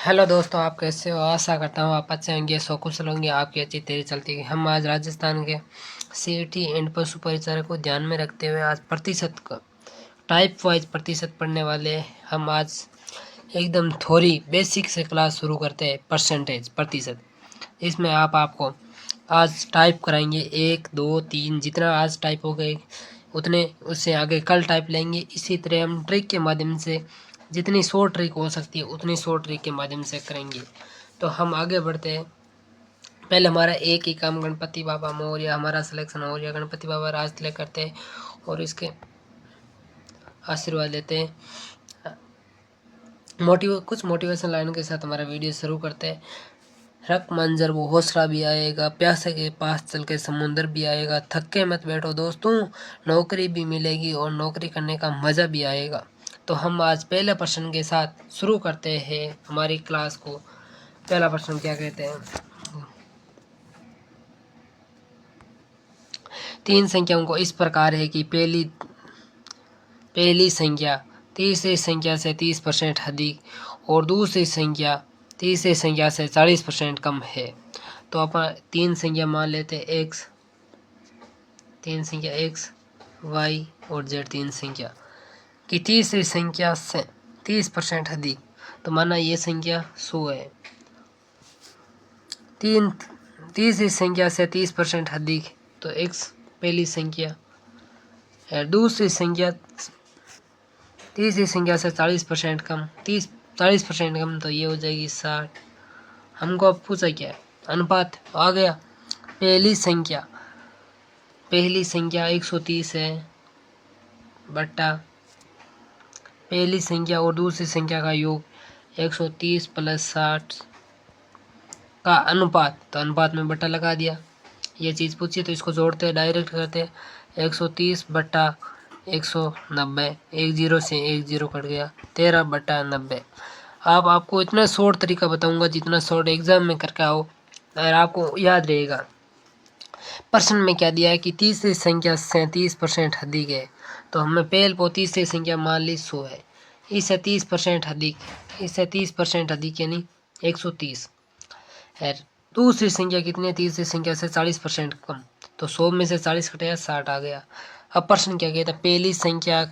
Hello दोस्तों, आप कैसे हो? आशा करता हूँ आप अच्छे होंगे, सो कुशल होंगे, आपकी अच्छी तेजी चलती है। हम आज राजस्थान के सीईटी एंड पशु परिचार को ध्यान में रखते हुए आज प्रतिशत का टाइप वाइज प्रतिशत पढ़ने वाले हम आज एकदम थोड़ी बेसिक से क्लास शुरू करते हैं। परसेंटेज प्रतिशत, इसमें आपको आज टाइप कराएंगे 1 2 3, जितना आज टाइप हो गए उतने उससे आगे कल टाइप लेंगे। इसी तरह हम ट्रिक के माध्यम से जितनी शॉर्ट ट्रिक हो सकती है उतनी शॉर्ट ट्रिक के माध्यम से करेंगे। तो हम आगे बढ़ते हैं। पहले हमारा एक ही काम गणपति बाबा मोरया हमारा सिलेक्शन हो गया। गणपति बाबा राज तिलक करते हैं और इसके आशीर्वाद लेते हैं। कुछ मोटिवेशन लाइन के साथ हमारा वीडियो शुरू करते हैं। रक मंजर वो हौसला भी आएगा, प्यासे के पास चल के समुंदर भी आएगा, थक के मत बैठो दोस्तों, नौकरी भी मिलेगी और नौकरी करने का मज़ा भी आएगा। तो हम आज पहले प्रश्न के साथ शुरू करते हैं हमारी क्लास को। पहला प्रश्न क्या कहते हैं? 3 संख्याओं को इस प्रकार है कि पहली संख्या तीसरी संख्या से 30% अधिक और दूसरी संख्या तीसरी संख्या से 40% कम है। तो अपन 3 संख्या मान लेते हैं एक्स, 3 संख्या एक्स, वाई और जेड, 3 संख्या कि तीसरी संख्या से 30% अधिक। तो माना ये संख्या 100 है, तीसरी संख्या से 30% अधिक तो एक्स पहली संख्या है, दूसरी संख्या तीसरी संख्या से 40% कम, 40% कम तो ये हो जाएगी 60। हमको अब पूछा क्या है? अनुपात आ गया। पहली संख्या 130 है बट्टा पहली संख्या और दूसरी संख्या का योग 130 प्लस 60 का अनुपात। तो अनुपात में बट्टा लगा दिया। ये चीज़ पूछी तो इसको जोड़ते हैं, डायरेक्ट करते हैं। 130 बट्टा 190, एक जीरो से एक जीरो कट गया, 13 बट्टा 90। आपको इतना शॉर्ट तरीका बताऊंगा जितना शॉर्ट एग्जाम में करके आओ और आपको याद रहेगा। प्रश्न में क्या दिया है कि तीसरी संख्या 37% अधिक है। तो हमें पहले को तीसरी संख्या मान ली 100 है, इससे 30% अधिक, इससे 30% अधिक यानी 130 है। दूसरी संख्या कितनी है? तीसरी संख्या से 40% कम, तो 100 में से 40 कटेगा 60 आ गया। अब प्रश्न क्या कहता है? पहली संख्या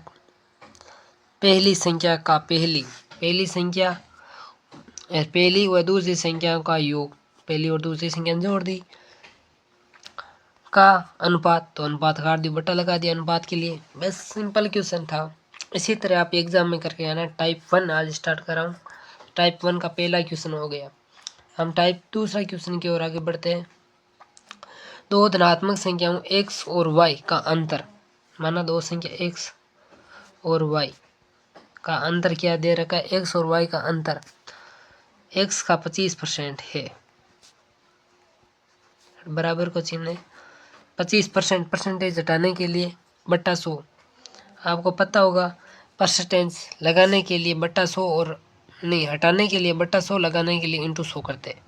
का पहली व दूसरी संख्या का योग, पहली और दूसरी संख्या जोड़ दी का अनुपात। तो अनुपात काट दी, बट्टा लगा दिया अनुपात के लिए। बस सिंपल क्वेश्चन था। इसी तरह आप एग्जाम में करके आना। टाइप 1 आज स्टार्ट कर रहा हूँ। टाइप 1 का पहला क्वेश्चन हो गया। हम दूसरा क्वेश्चन की ओर आगे बढ़ते हैं। दो धनात्मक संख्याओं x और y का अंतर, माना दो संख्या x और y का अंतर क्या दे रखा है? x और y का अंतर x का 25% है, बराबर को चिन्ह 25% परसेंटेज हटाने के लिए बट्टा 100। आपको पता होगा परसेंटेज लगाने के लिए बट्टा 100 और नहीं हटाने के लिए बट्टा 100, लगाने के लिए इंटू 100 करते हैं।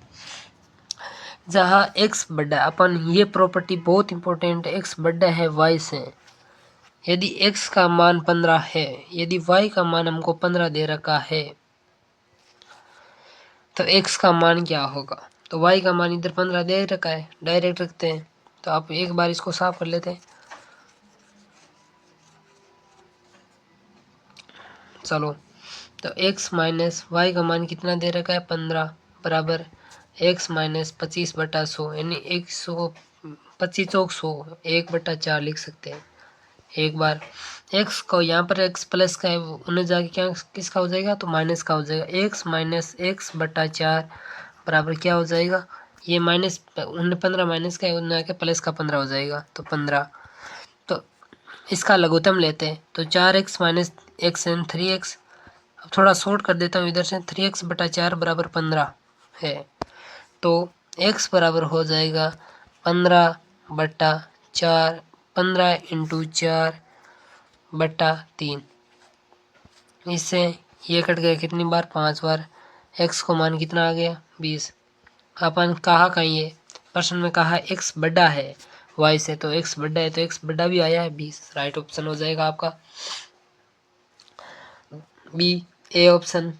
जहाँ x बड़ा, अपन ये प्रॉपर्टी बहुत इंपॉर्टेंट है, x बड़ा है y से। यदि x का मान 15 है, यदि y का मान हमको 15 दे रखा है तो x का मान क्या होगा? तो y का मान इधर 15 दे रखा है, डायरेक्ट रखते हैं। तो आप एक बार इसको साफ कर लेते हैं। चलो, तो x माइनस वाई का मान कितना दे रखा है? 15 बराबर x माइनस 25 बटा 100, यानी 125 चौक 100, 1/4 लिख सकते हैं। एक बार x को यहाँ पर x प्लस का है, उन्हें जाके क्या किसका हो जाएगा? तो माइनस का हो जाएगा। x माइनस x/4 बराबर क्या हो जाएगा? ये माइनस उन्हें 15 माइनस का है, उन्हें आके प्लस का 15 हो जाएगा, तो 15। तो इसका लघुत्तम लेते हैं, तो 4x minus x N 3x। अब थोड़ा शॉर्ट कर देता हूँ इधर से, 3x/4 बराबर 15 है। तो x बराबर हो जाएगा 15/4, 15 × 4/3। इससे ये कट गया कितनी बार? 5 बार। x को मान कितना आ गया? 20। अपन कहा कहीं ये प्रश्न में कहा x बड़ा है y से, तो x बड़ा है तो x बड़ा भी आया है 20। राइट ऑप्शन हो जाएगा आपका बी, ए ऑप्शन।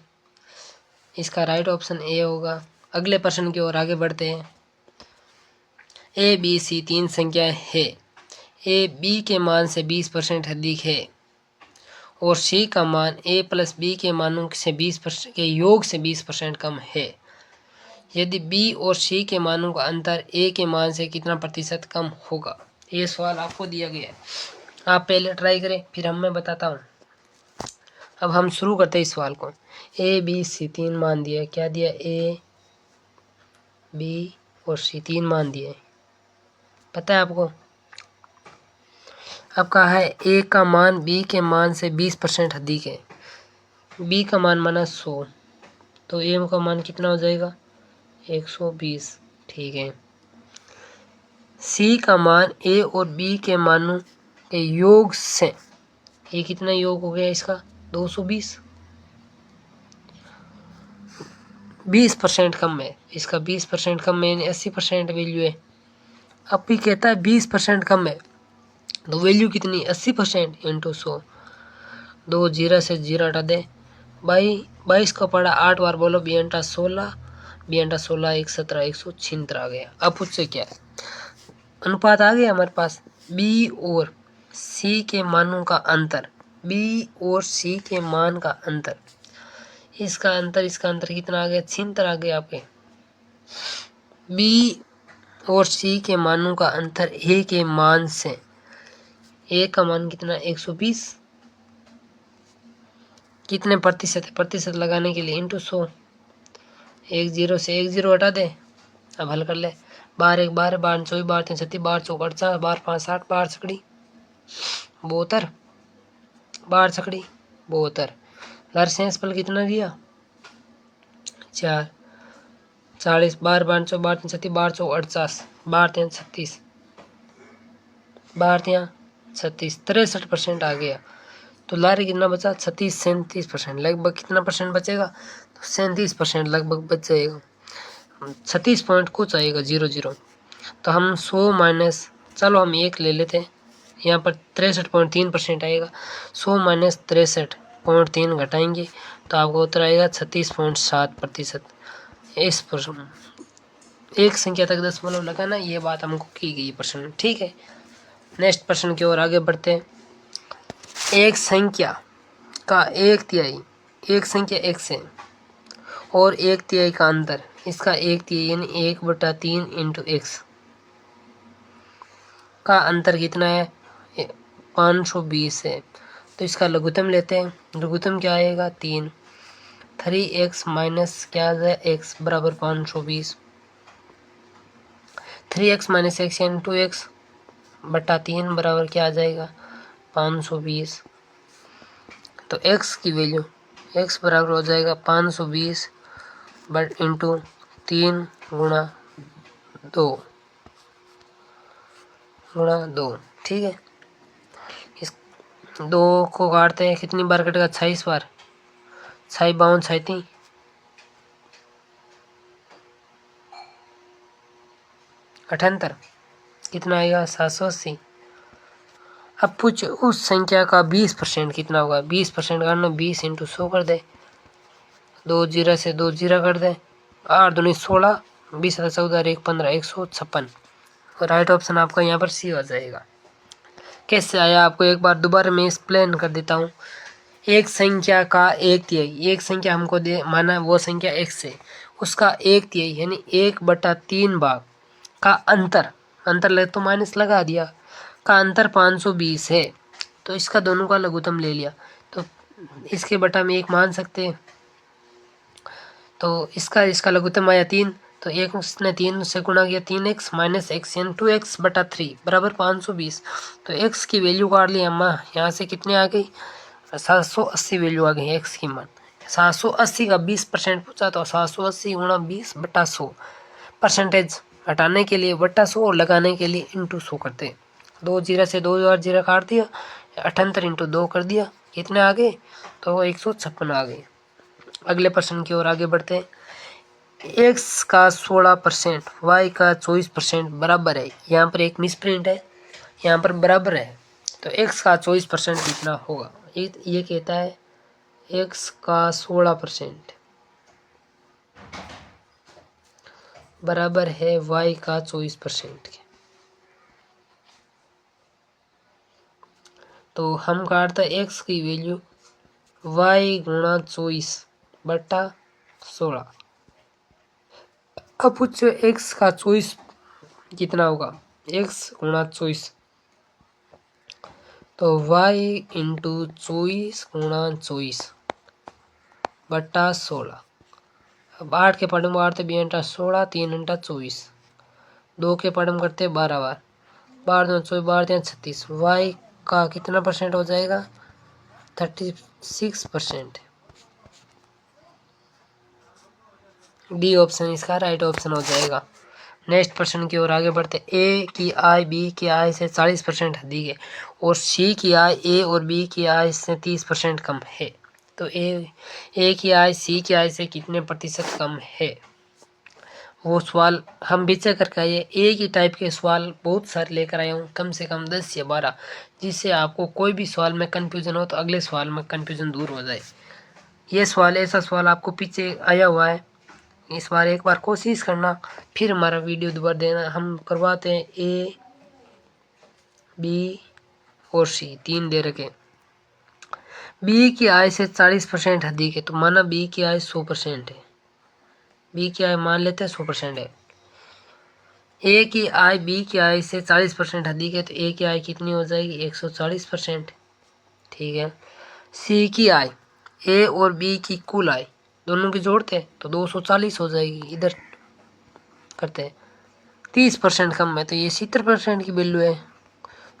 इसका राइट ऑप्शन ए होगा। अगले प्रश्न की ओर आगे बढ़ते हैं। ए बी सी तीन संख्याएं है। ए बी के मान से 20% अधिक है और सी का मान ए प्लस बी के मानों से 20% के योग से 20% कम है। यदि बी और सी के मानों का अंतर ए के मान से कितना प्रतिशत कम होगा। ये सवाल आपको दिया गया है, आप पहले ट्राई करें फिर मैं बताता हूँ। अब हम शुरू करते हैं इस सवाल को। ए बी सी तीन मान दिया, क्या दिया, ए बी और सी तीन मान दिए, पता है आपको। अब कहा है ए का मान बी के मान से 20% अधिक है। बी का मान माना 100, तो ए का मान कितना हो जाएगा, 120, ठीक है। सी का मान ए और बी के मानों के योग से, ये कितना योग हो गया इसका, 220, 20% कम है, इसका 20% कम है, यानी 80% वैल्यू है। अब भी कहता है 20% कम है, तो वैल्यू कितनी, 80% इंटू 100, 2 जीरो से जीरो हटा दे, 22 का पड़ा 8 बार बोलो, 16, 16 1 17 176 आ गया। अब उससे क्या है, अनुपात आ गया हमारे पास। बी और सी के मानों का अंतर, बी और सी के मान का अंतर, इसका अंतर कितना आ गया, 76 आ गया आपके। बी और सी के मानों का अंतर ए के मान से, ए का मान कितना, 120, कितने प्रतिशत है, प्रतिशत लगाने के लिए इंटू 100, 1 जीरो से 1 जीरो हटा दे। अब हल कर ले, 12 1 12, 12 24, 12 3 36, 12 4 48, 12 5 60, 12 छकड़ी 72, 12 छकड़ी 72, घर से पल कितना दिया, 4, 40, 12 12 4 12 3 36, 12 4 48, 12 3 36, 12 3 36, 63% आ गया। तो लारे कितना बचा, 37% लगभग कितना परसेंट बचेगा, तो 37% लगभग बच जाएगा। 36 पॉइंट कुछ आएगा, 00। तो हम 100 माइनस, चलो हम 1 ले लेते हैं, यहाँ पर 63.3% आएगा। 100 माइनस 63.3 घटाएंगे तो आपको उत्तर आएगा 36.7%। इस प्रश्न एक संख्या तक दशमलव लगाना, ये बात हमको की गई प्रश्न, ठीक है। नेक्स्ट प्रश्न की ओर आगे बढ़ते हैं। एक संख्या का 1/3, एक संख्या x है और 1/3 का अंतर, इसका 1/3 यानी 1/3 इंटू x का अंतर कितना है, 520 है। तो इसका लघुत्तम लेते हैं, लघुत्तम क्या आएगा, 3, 3x माइनस क्या है x बराबर 520, 3x माइनस x यानी 2x बटा 3 बराबर क्या आ जाएगा, 520। तो x की वैल्यू, x बराबर हो जाएगा 520 बट इंटू 3 गुणा 2, ठीक है। इस 2 को काटते हैं, कितनी बार कटेगा, 26 बार, 6 52 37, 78, कितना आएगा, 780। अब पूछ उस संख्या का 20% कितना होगा, 20% करना, 20 इंटू 100 कर दे, 2 जीरो से 2 जीरो कर दे, 8 दूनी 16, 20 14 1 15, 156। राइट ऑप्शन आपका यहाँ पर सी हो जाएगा। कैसे आया आपको एक बार दोबारा मैं एक्सप्लेन कर देता हूँ। एक संख्या का 1/3, एक संख्या हमको दे माना वो संख्या x है, उसका 1/3 यानी 1/3 भाग का अंतर ले तो माइनस लगा दिया, का अंतर 520 है। तो इसका दोनों का लघुत्तम ले लिया, तो इसके बटा में 1 मान सकते हैं। तो इसका लघुत्तम आया 3, तो एक उसने 3 से गुणा किया, 3x माइनस x यानी 2x बटा 3 बराबर 520। तो x की वैल्यू काट ली अम्मा, यहाँ से कितने आ गई, 780 वैल्यू आ गई x की मान। 780 का 20% पूछा, तो 780 गुणा 20 बटा 100, परसेंटेज हटाने के लिए बटा 100 और लगाने के लिए इंटू 100 करते हैं। 2 जीरो से 2 और जीरो काट दिया, 78 इंटू 2 कर दिया, कितने आ गए, तो 156 आ गए। अगले प्रश्न की ओर आगे बढ़ते हैं। x का 16%, y का 24% बराबर है, यहाँ पर एक मिसप्रिंट है, यहाँ पर बराबर है, तो x का 24% कितना होगा। ये कहता है x का 16%, बराबर है y का 24% के। तो हम काटते x की वैल्यू y गुणा 24/16। अब पूछो x का 24 कितना होगा, x गुणा 24, तो y इंटू 24 गुणा 24/16। अब 8 के पढ़ में 8 तो 16, 3 घंटा 24, 2 के पढ़ में करते 12 बार, 12 2 24, 12 36। y का कितना परसेंट हो जाएगा, 36%। डी ऑप्शन इसका राइट ऑप्शन हो जाएगा। नेक्स्ट प्रश्न की ओर आगे बढ़ते। ए की आय बी की आय से 40% अधिक है और सी की आय ए और बी की आय से 30% कम है, तो ए की आय सी की आय से कितने प्रतिशत कम है, वो सवाल हम विचार करके आइए। ए की टाइप के सवाल बहुत सारे लेकर आया हूँ, कम से कम 10 या 12, जिससे आपको कोई भी सवाल में कन्फ्यूजन हो तो अगले सवाल में कन्फ्यूजन दूर हो जाए। ये सवाल ऐसा सवाल आपको पीछे आया हुआ है, इस बार एक बार कोशिश करना, फिर हमारा वीडियो दोबारा देना। हम करवाते हैं ए बी और सी, 3 दे रखे। बी की आय से 40% अधिक है, तो माना बी की आय 100% है, बी की आय मान लेते हैं 100% है। ए की आय बी की आय से 40% अधिक है, तो ए की आय कितनी हो जाएगी, 140%। ठीक है। सी की आय ए और बी की कुल आय दोनों की जोड़ते हैं तो 240 हो जाएगी। इधर करते हैं 30% कम है, तो ये 70% की वैल्यू है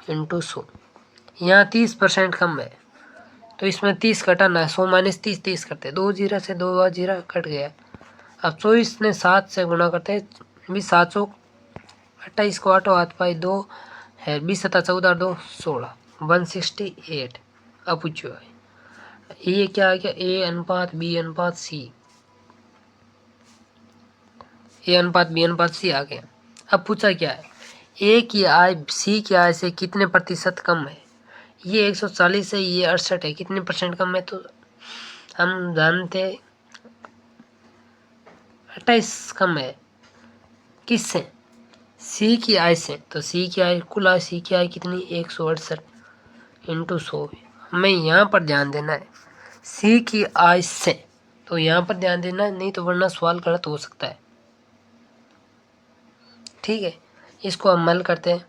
इंटू 100। यहाँ 30% कम है, तो इसमें 30 घटाना है, 100 माइनस 30, 30 करते हैं, 2 जीरा से 2 जीरा कट गया। अब 24 ने 7 से गुणा करते हैं, 27 को 8 हाथ पाई 2 है, 20 7 14 2 16, 168। अब पूछो ये क्या आ गया, ए अनुपात बी अनुपात सी, ए अनुपात बी अनुपात सी आ गया। अब पूछा क्या है, ए की आय सी की आय से कितने प्रतिशत कम है, ये 140 है, ये 68 है, कितने परसेंट कम है, तो हम जानते 28 कम है। किससे, सी की आय से, तो सी की आय कुल आय सी की आय कितनी 168 इंटू 100। हमें यहाँ पर ध्यान देना है सी की आय से, तो यहाँ पर ध्यान देना है, नहीं तो वरना सवाल गलत हो सकता है। ठीक है, इसको हम हल करते हैं।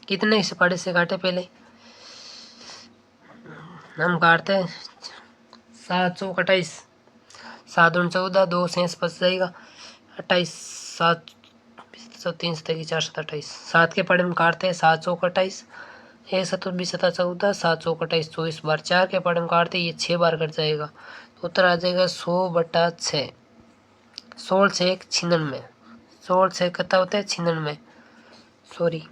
कितने सिपाड़े से काटे, पहले हम काटते हैं 728, 7 दूनी 14, 2 शेष बच जाएगा 28, 7 3 7 4 7 28, 7 के पड़े में काटते हैं 728, 1 7 20 7 14, 728 24 बार, 4 के पड़े में काटते ये 6 बार कट जाएगा, तो उत्तर आ जाएगा 100/6। 16 से 1 96, 16 से कितना होता है 96, सॉरी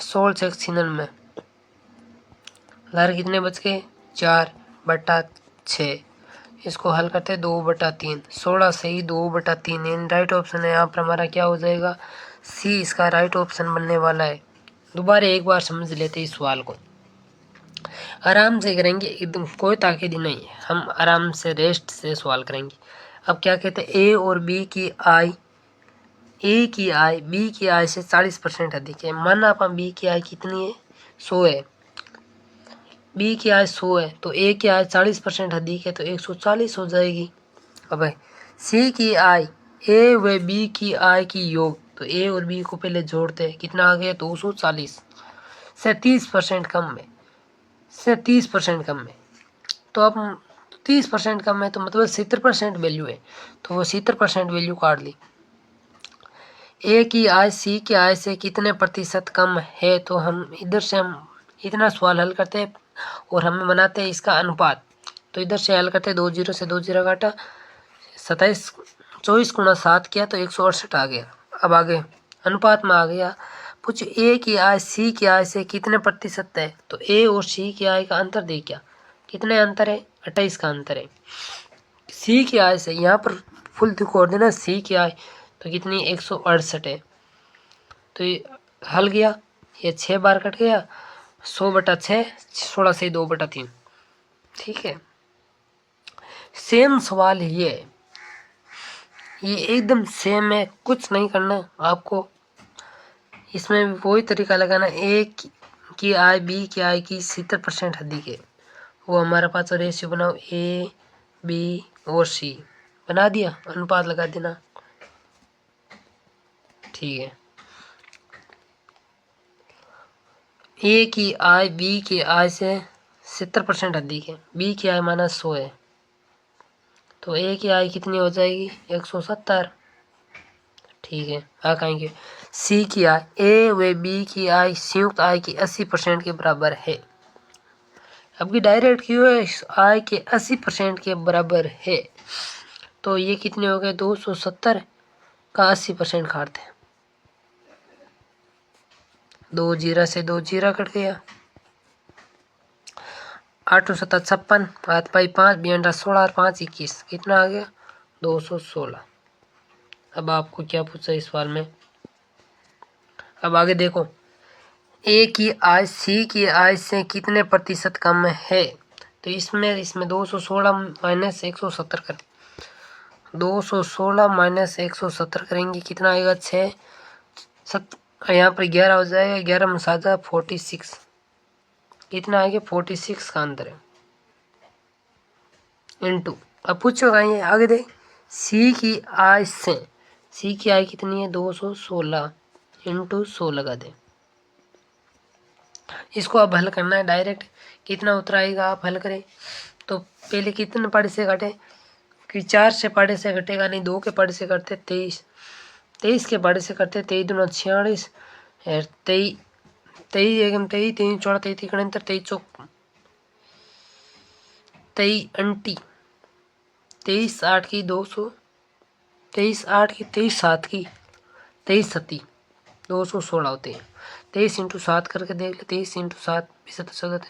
16 से 1 96, लहर कितने बच गए 4/6। इसको हल करते हैं 2/3, 16 से ही 2/3 इन राइट ऑप्शन है। यहाँ पर हमारा क्या हो जाएगा, सी इसका राइट ऑप्शन बनने वाला है। दोबारा एक बार समझ लेते इस सवाल को, आराम से करेंगे, एकदम कोई ताकीद नहीं है, हम आराम से रेस्ट से सवाल करेंगे। अब क्या कहते हैं, ए और बी की आय, ए की आय बी की आय से 40% अधिक है। माना आप बी की आय कितनी है 100 है, बी की आय 100 है, तो ए की आय 40% अधिक है, तो 140 हो जाएगी। अब सी की आय ए व बी की आय की योग, तो ए और बी को पहले जोड़ते हैं, कितना आ गया 240 से 30% कम है, से 30% कम है, तो अब 30% कम है तो मतलब 70% वैल्यू है, तो वो 70% वैल्यू काट ली। ए की आय सी की आय से कितने प्रतिशत कम है, तो हम इधर से हम इतना सवाल हल करते हैं और हमें बनाते हैं इसका अनुपात, तो इधर से हल करते हैं 2 जीरो से 2 जीरो काटा, 27 24 गुणा 7 किया तो 168 आ गया। अब आगे अनुपात में आ गया, पूछ ए की आय सी की आय से कितने प्रतिशत है, तो ए और सी की आय का अंतर दे, क्या कितने अंतर है 28 का अंतर है। सी की आय से यहाँ पर फुल दिखा देना, सी की आय तो कितनी 168 है, तो ये हल गया, ये 6 बार कट गया, 100/6, 16 से 2/3। ठीक है, सेम सवाल ये है, ये एकदम सेम है, कुछ नहीं करना आपको। इसमें भी वही तरीका लगाना। ए की आय बी की आय की 70% अधिक है, वो हमारे पास रेशियो बनाओ ए बी और सी। बना दिया, अनुपात लगा देना, ठीक है। ए की आय बी की आय से 70% अधिक है, बी की आय माना 100 है, तो ए की आय कितनी हो जाएगी 170, ठीक है। आ कहेंगे सी की आय, ए व बी की आय संयुक्त आय की 80% के बराबर है। अब की डायरेक्ट क्यों है, आय के 80% के बराबर है, तो ये कितने हो गए 270 का 80% काटते हैं, 2 जीरा से 2 जीरा कट गया, 8 7 56, 7 पाई 5 बियंडा 16 और 5 21, कितना आ गया 216। अब आपको क्या पूछा इस सवाल में, अब आगे देखो, ए की आय सी की आय से कितने प्रतिशत कम है, तो इसमें 216 माइनस 170 कर, 216 माइनस 170 करेंगे, कितना आएगा 6 यहाँ पर 11 हो जाएगा, 11 में 7 46, कितना आएगा 46 का अंतर है इंटू। अब पूछो ये आगे देख, सी की आय से, सी की आय कितनी है 216 इंटू 100 लगा दे। इसको अब हल करना है डायरेक्ट, कितना उत्तर आएगा आप हल करें तो पहले कितने पाड़े से घटे, कि 4 से पाड़े से घटेगा नहीं, 2 के पाड़े से करते 23, 23 के पाड़े से करते 23 दूना 46, 23 23 एकम 23 3 चौड़ा 33 गणित 23 चौक 23 अंटी 23 8 की 200, 23 8 की 23 7 की 23 सती 216 होते हैं। 23 इंटू 7 करके देख ले, 23 इंटू 7 27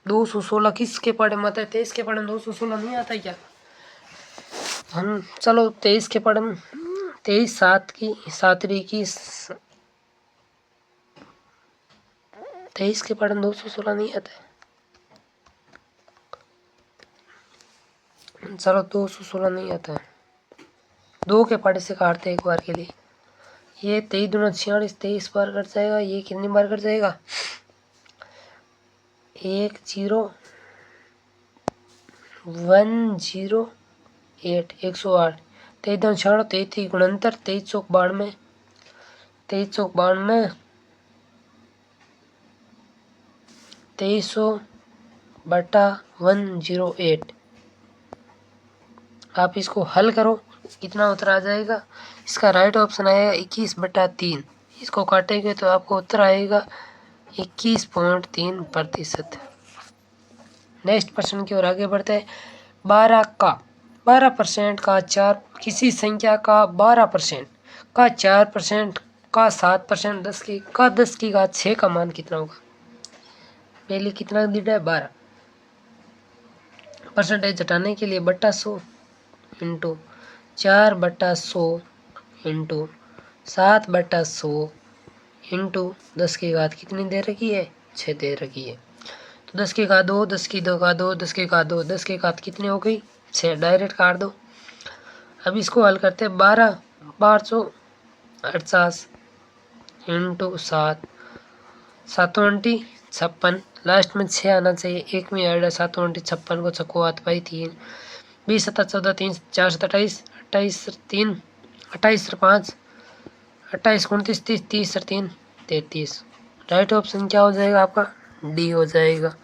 216 किसके पढ़े में आता है, 23 के पढ़े में 216 नहीं आता है क्या। हम चलो 23 के पढ़े में 23 7 की 7 की 23 के पढ़े में 216 नहीं आता है, चलो 216 नहीं आता है, 2 के पढ़े से काटते हैं एक बार के लिए, ये 23 दूना 46 23 बार कट जाएगा, ये कितनी बार कट जाएगा 1 0 1 0 8 108, 23 दूना 6 33 गुणंतर 23 चौक 92, 23 चौक 92 2300 बटा 108। आप इसको हल करो, कितना उत्तर आ जाएगा, इसका राइट ऑप्शन आएगा 21/3, इसको काटेंगे तो आपको उत्तर आएगा 21.3%। नेक्स्ट प्रश्न की ओर आगे बढ़ते हैं। 12% का 4 किसी संख्या का 12% का 4% का 7%, 10 की घात 6 का मान कितना होगा। पहले कितना दिया है 12, परसेंटेज हटाने के लिए बट्टा 100 इंटू 4/100 इंटू 7/100 इंटू 10 की घात कितनी दे रखी है 6 दे रखी है, तो 10 की घात 2 10 की घात 2 10 की घात 2 10 की घात कितनी हो गई 6, डायरेक्ट काट दो। अब इसको हल करते हैं 12/450 इंटू 7 7 56, लास्ट में 6 आना चाहिए, एक में ऐड है 7 56 को 6 को 8 पाई 3 20 7 14 3 4 7 28 28 3 28 5 28 29 30 30 3 33, राइट ऑप्शन क्या हो जाएगा आपका डी हो जाएगा।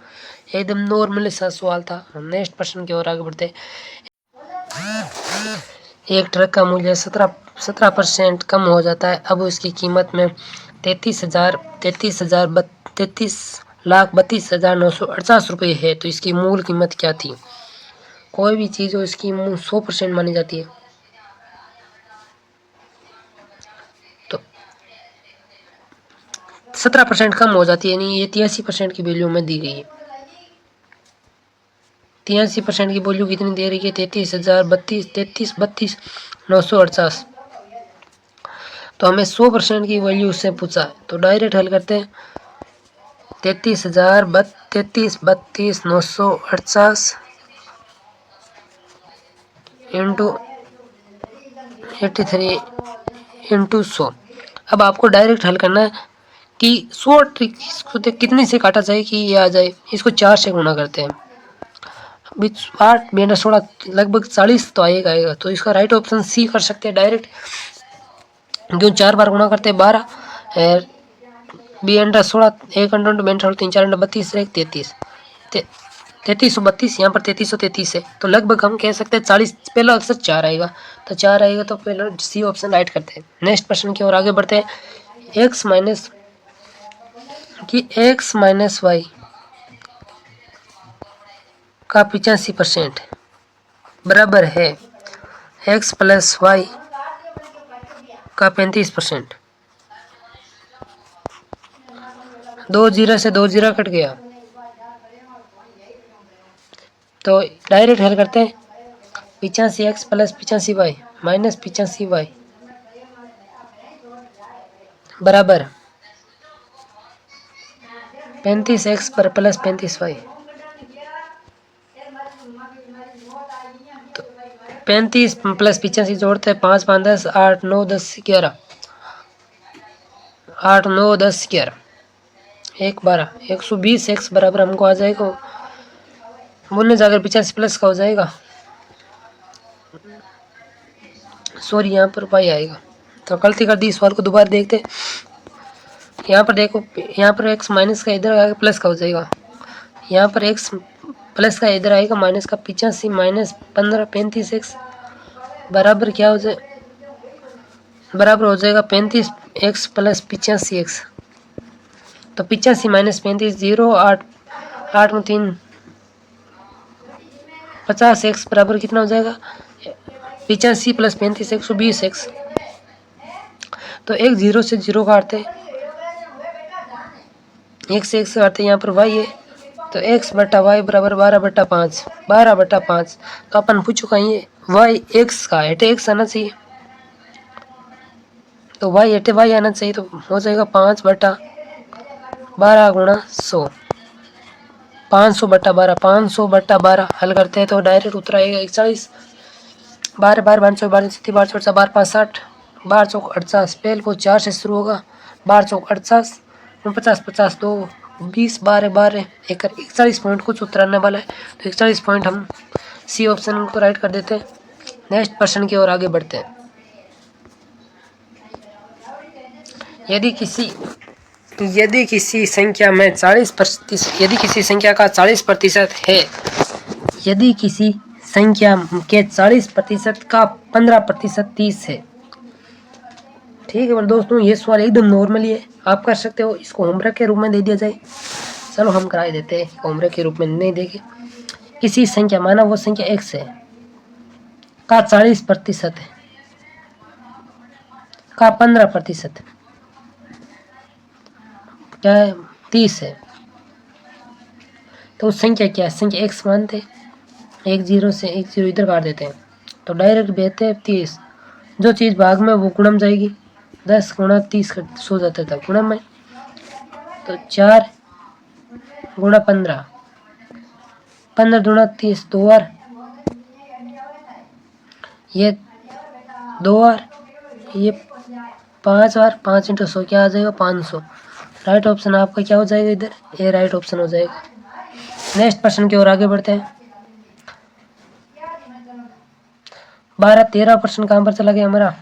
एकदम नॉर्मल सा सवाल था। नेक्स्ट प्रश्न की ओर आगे बढ़ते। एक ट्रक का मूल्य 17% कम हो जाता है, अब उसकी कीमत में 33,32,948 रुपये है, तो इसकी मूल कीमत क्या थी। कोई भी चीज़ हो इसकी 100% मानी जाती है, तो 17% कम हो जाती है, यानी ये 83% की वैल्यू में दी गई है। 83% की वैल्यू कितनी दे रही है 33,948, तो हमें 100% की वैल्यू उससे पूछा है, तो डायरेक्ट हल करते हैं। 33,32,948 इंटू 83 इंटू 100। अब आपको डायरेक्ट हल करना है कि 100 इसको कितने से काटा जाए कि ये आ जाए। इसको 4 से गुणा करते हैं। 8 बेना 16 लगभग 40 तो आएगा। तो इसका राइट ऑप्शन सी कर सकते हैं डायरेक्ट, क्यों 4 बार गुणा करते हैं 12 बी अंडा 16 1 अंडा 3 4 अंडा 32 33 3332 यहाँ पर 3333 है। तो लगभग हम कह सकते हैं 40, पहला अक्सर 4 आएगा तो 4 आएगा, तो पहला सी ऑप्शन राइट करते हैं। नेक्स्ट प्रश्न की ओर आगे बढ़ते हैं। एक्स माइनस वाई का 85% बराबर है एक्स प्लस वाई का 35%। 2 जीरो से 2 जीरो कट गया, तो डायरेक्ट हल करते हैं। 85x plus 85y minus 85y बराबर 35x पर प्लस 35y। तो 35 प्लस 85 जोड़ते हैं 5 5 10 8 9 10 11 8 9 10 11 1 12 120 x बराबर हमको आ जाएगा, बोलने जाकर 85 प्लस का हो जाएगा, सॉरी यहाँ पर y आएगा। तो गलती कर दी, सवाल को दोबारा देखते। यहाँ पर देखो, यहाँ पर x माइनस का इधर आएगा प्लस का हो जाएगा, यहाँ पर x प्लस का इधर आएगा माइनस का। 85 माइनस 15 35x बराबर क्या हो जाए, बराबर हो जाएगा 35x प्लस 85x। तो 85 माइनस 35 0 8 8 में 3 50x बराबर कितना हो जाएगा 85 प्लस 35 120x। तो एक 0 से 0 काटते, 1 से 1 से काटते, यहाँ पर y है तो x बटा y बराबर 12/5 12/5। तो अपन पूछ चुका ये y x का हेटे x आना चाहिए, तो y हेटे y आना चाहिए, तो हो जाएगा 5/12 गुणा 100 500/12 500/12 हल करते हैं तो डायरेक्ट उत्तर आएगा 41। 12 12 500 12 12 4 12 5 60 12 चौक 48। पहले वो 4 से शुरू होगा, 12 चौक 48 50 50 2 20 12 12 41 पॉइंट कुछ उत्तर आने वाला है। तो 41 पॉइंट हम सी ऑप्शन को राइट कर देते हैं। नेक्स्ट प्रश्न की ओर आगे बढ़ते हैं। यदि किसी संख्या में 40%, यदि किसी संख्या का 40% है, यदि किसी संख्या के 40% का 15% 30 है। ठीक है पर दोस्तों ये सवाल एकदम नॉर्मली है, आप कर सकते हो, इसको होमवर्क के रूप में दे दिया जाए। चलो हम करा देते हैं, होमवर्क के रूप में नहीं देंगे। किसी संख्या, माना वो संख्या x है का 40% है का 15% क्या है 30 है, तो संख्या क्या है, संख्या x मानते, 1 0 से 1 0 इधर काट देते हैं तो डायरेक्ट बेहते हैं 30। जो चीज़ भाग में वो गुणम जाएगी, 10 गुणा 30 सो जाता था गुणम में, तो 4 गुणा 15 15 गुणा 30 2 बार, ये 2 बार, ये 5 बार, 5 × 100 क्या आ जाएगा 500। राइट ऑप्शन आपका क्या हो जाएगा इधर, ये राइट ऑप्शन हो जाएगा। नेक्स्ट प्रश्न की ओर आगे बढ़ते हैं। 12-13 प्रश्न कहाँ पर चला गया हमारा,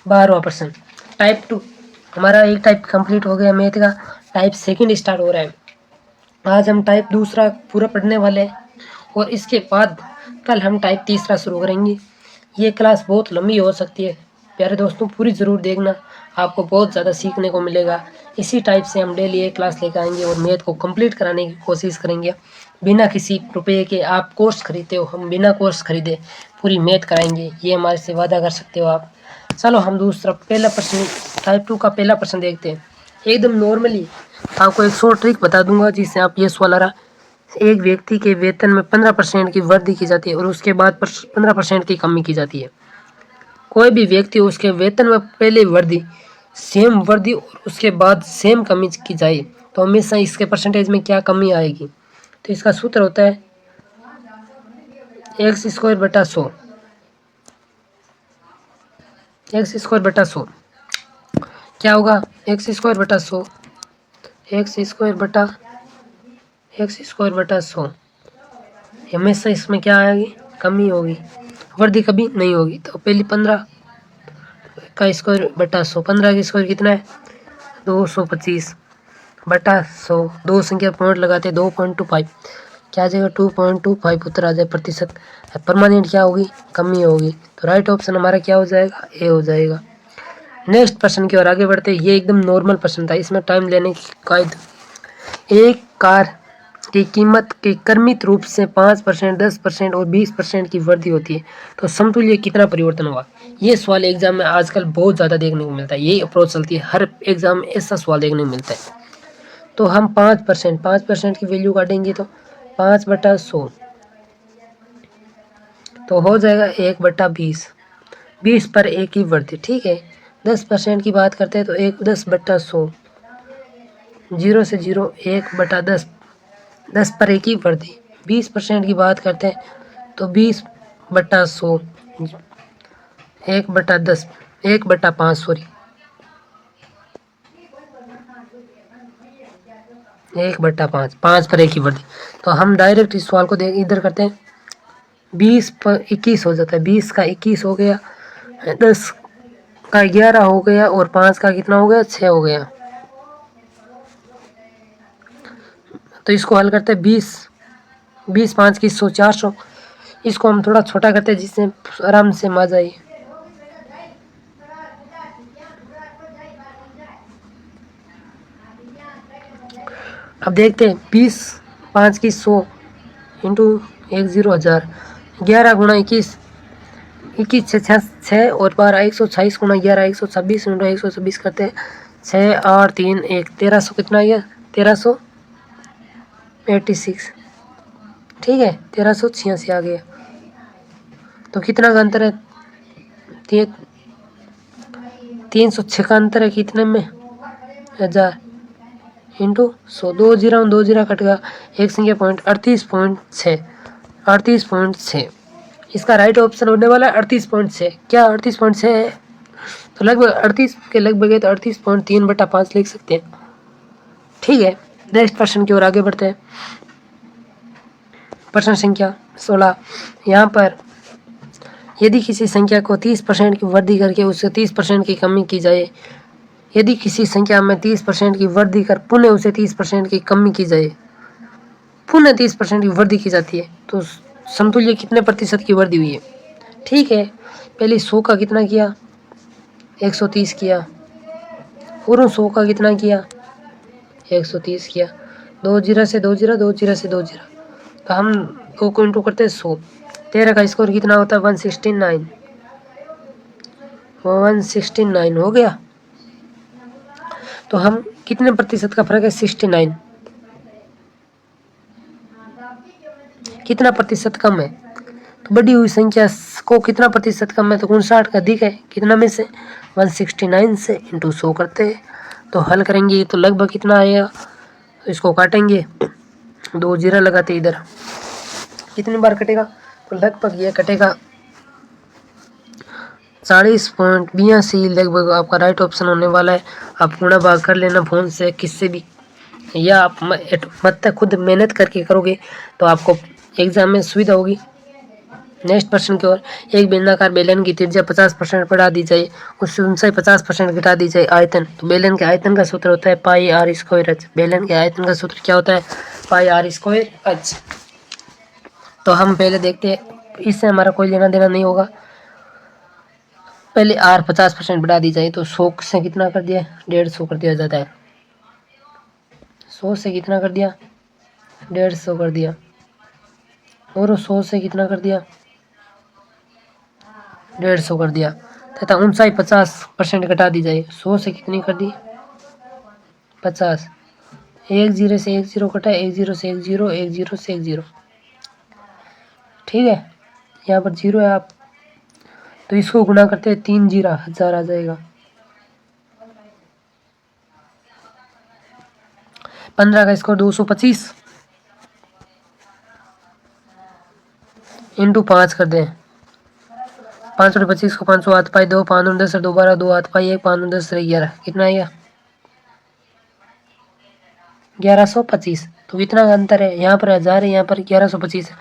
बारहवां प्रश्न टाइप 2। हमारा एक टाइप कंप्लीट हो गया मैथ का, टाइप सेकंड स्टार्ट हो रहा है। आज हम टाइप दूसरा पूरा पढ़ने वाले हैं और इसके बाद कल हम टाइप तीसरा शुरू करेंगे। ये क्लास बहुत लंबी हो सकती है, प्यारे दोस्तों पूरी ज़रूर देखना, आपको बहुत ज़्यादा सीखने को मिलेगा। इसी टाइप से हम डेली एक क्लास लेकर आएंगे और मैथ को कंप्लीट कराने की कोशिश करेंगे। बिना किसी रुपये के आप कोर्स खरीदते हो, हम बिना कोर्स खरीदे पूरी मैथ कराएंगे, ये हमारे से वादा कर सकते हो आप। चलो हम दूसरा पहला प्रश्न टाइप 2 का पहला प्रश्न देखते हैं। एकदम नॉर्मली आपको एक शॉर्ट ट्रिक बता दूंगा जिससे आप ये सवाल आ रहा, एक व्यक्ति के वेतन में 15% की वृद्धि की जाती है और उसके बाद 15% की कमी की जाती है। कोई भी व्यक्ति उसके वेतन में पहले वृद्धि सेम वृद्धि और उसके बाद सेम कमी की जाए तो हमेशा इसके परसेंटेज में क्या कमी आएगी। तो इसका सूत्र होता है एक्स स्क्वायर बटा 100, एक्स स्क्वायर बटा 100 क्या होगा, एक्स स्क्वायर बटा 100, एक्स स्क्वायर बटा 100 हमेशा इसमें क्या आएगी, कमी होगी, वृद्धि कभी नहीं होगी। तो पहली 15 का स्क्वायर बटा 100, 15 का स्क्वायर कितना है 225 बटा 100, दो संख्या पॉइंट लगाते 2.25 क्या आ जाएगा 2.25 उत्तर आ जाए प्रतिशत। परमानेंट क्या होगी, कमी होगी। तो राइट ऑप्शन हमारा क्या हो जाएगा, ए हो जाएगा। नेक्स्ट प्रश्न की ओर आगे बढ़ते, ये एकदम नॉर्मल प्रश्न था, इसमें टाइम लेने की कायद। एक कार की कीमत की क्रमित रूप से 5%, 10% और 20% की वृद्धि होती है तो समतुल्य कितना परिवर्तन हुआ। ये सवाल एग्जाम में आजकल बहुत ज़्यादा देखने को मिलता है, ये अप्रोच चलती है, हर एग्जाम में ऐसा सवाल देखने को मिलता है। तो हम 5% की वैल्यू काटेंगे तो 5/100 तो हो जाएगा 1/20, 20 पर 1 की वृद्धि, ठीक है। 10% की बात करते हैं तो 10/100, 0 से 0, 1/10, 10 पर 1 की वृद्धि। 20% की बात करते हैं तो 20/100, 1/10, 1/5 सॉरी, 1/5, 5 पर 1 की वृद्धि। तो हम डायरेक्ट इस सवाल को देख इधर करते हैं, 20 पर 21 हो जाता है, 20 का 21 हो गया, 10 का 11 हो गया और 5 का कितना हो गया 6 हो गया। तो इसको हल करते हैं 20 5 की 100, 400। इसको हम थोड़ा छोटा करते हैं जिससे आराम से मजा आए। अब देखते हैं 20 5 की 100 इंटू 10,000, 11 गुणा 21, 21 6 और 12 126 गुणा 11 126 इंटू 126 करते हैं 6 8 3 1 1300 कितना आ गया 1386, ठीक है 1386 आ गया। तो कितना का अंतर है 306 का अंतर है कितने में 1000 इंटू 100, 2 जीरो कट गया, एक संख्या पॉइंट 38.6 इसका राइट ऑप्शन होने वाला है 38.6। क्या 38.6 है तो लगभग 38 के लगभग है तो 38.3/5 लिख सकते हैं, ठीक है। नेक्स्ट प्रश्न की ओर आगे बढ़ते हैं। प्रश्न संख्या 16, यहाँ पर यदि किसी संख्या को 30% की वृद्धि करके उससे 30% की कमी की जाए, यदि किसी संख्या में 30% की वृद्धि कर पुनः उसे 30% की कमी की जाए, पुनः 30% की वृद्धि की जाती है तो समतुल्य कितने प्रतिशत की वृद्धि हुई है, ठीक है। पहले 100 का कितना किया 130 किया और 100 का कितना किया 130 किया, 2 जीरो से 2 जीरो, 2 जीरो से 2 जीरो, तो हम 2 को इंटू करते हैं 100, 13 का स्कोर कितना होता है 169, 169 हो गया। तो हम कितने प्रतिशत का फर्क है 69, कितना प्रतिशत कम है तो बढ़ी हुई संख्या को कितना प्रतिशत कम है तो 59 का अधिक है, कितना में से 169 से इंटू 100 करते हैं तो हल करेंगे तो लगभग कितना आएगा, तो इसको काटेंगे 2 जीरो लगाते इधर, कितनी बार कटेगा तो लगभग ये कटेगा 40.82 लगभग आपका राइट ऑप्शन होने वाला है। आप पूरा भाग कर लेना फोन से किससे भी, या आप मत खुद मेहनत करके करोगे तो आपको एग्जाम में सुविधा होगी। नेक्स्ट प्रश्न की ओर, एक बेलनाकार बेलन की त्रिज्या 50% बढ़ा दी जाए, उससे ऊंचाई 50% घटा दी जाए, आयतन, तो बेलन के आयतन का सूत्र होता है पाई आर स्क्वायर एच। बेलन के आयतन का सूत्र क्या होता है पाई आर स्क्वायर एच। तो हम पहले देखते हैं, इससे हमारा कोई लेना देना नहीं होगा। पहले आर 50% बढ़ा दी जाए तो 100 से कितना कर दिया 150 कर दिया जाता है, 100 से कितना कर दिया 150 कर दिया, और 100 से कितना कर दिया 150 कर दिया, तथा ऊंचाई 50% घटा दी जाए, 100 से कितनी कर दी 50, 1 जीरो से 1 जीरो कटा, 1 जीरो से 1 जीरो, 1 जीरो से 1 जीरो, ठीक है। यहाँ पर जीरो है, आप तो इसको गुना करते हैं 3 जीरा 1000 आ जाएगा। 15 का स्कोर 225 इंटू 5 कर दें। 5 और 25 को 500 हाथ पाई 2 5 और 10 2 12 2 हाथ पाई 1 5 और 10 11 कितना आएगा 1125। तो कितना का अंतर है, यहाँ पर 1000 है यहाँ पर 1125 है,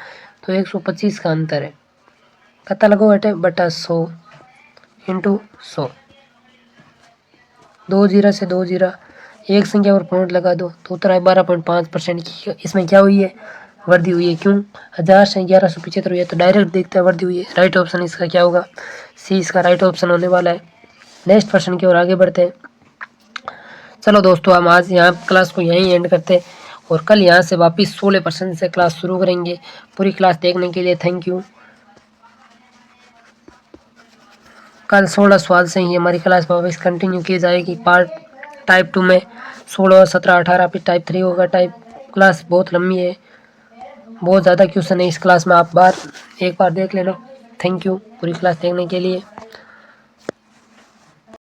तो 125 का अंतर है। पता लगो बेटे बटा 100 इंटू 100। 2 जीरा से 2 जीरा एक संख्या पर पॉइंट लगा दो तो उत्तर है 12.5% की। इसमें क्या हुई है, वृद्धि हुई है। क्यों 1000 से 1175 हुई है, तो डायरेक्ट देखते हैं वृद्धि हुई है। राइट ऑप्शन इसका क्या होगा, सी इसका राइट ऑप्शन होने वाला है। नेक्स्ट प्रश्न की ओर आगे बढ़ते हैं। चलो दोस्तों हम आज यहाँ क्लास को यहीं एंड करते हैं और कल यहाँ से वापिस 16% से क्लास शुरू करेंगे। पूरी क्लास देखने के लिए थैंक यू। कल 16 सवाल से ही हमारी क्लास वापस कंटिन्यू की जाएगी। पार्ट टाइप 2 में 16 17 18 फिर टाइप 3 होगा। टाइप क्लास बहुत लंबी है, बहुत ज़्यादा क्वेश्चन है इस क्लास में, आप एक बार देख लेना। थैंक यू पूरी क्लास देखने के लिए।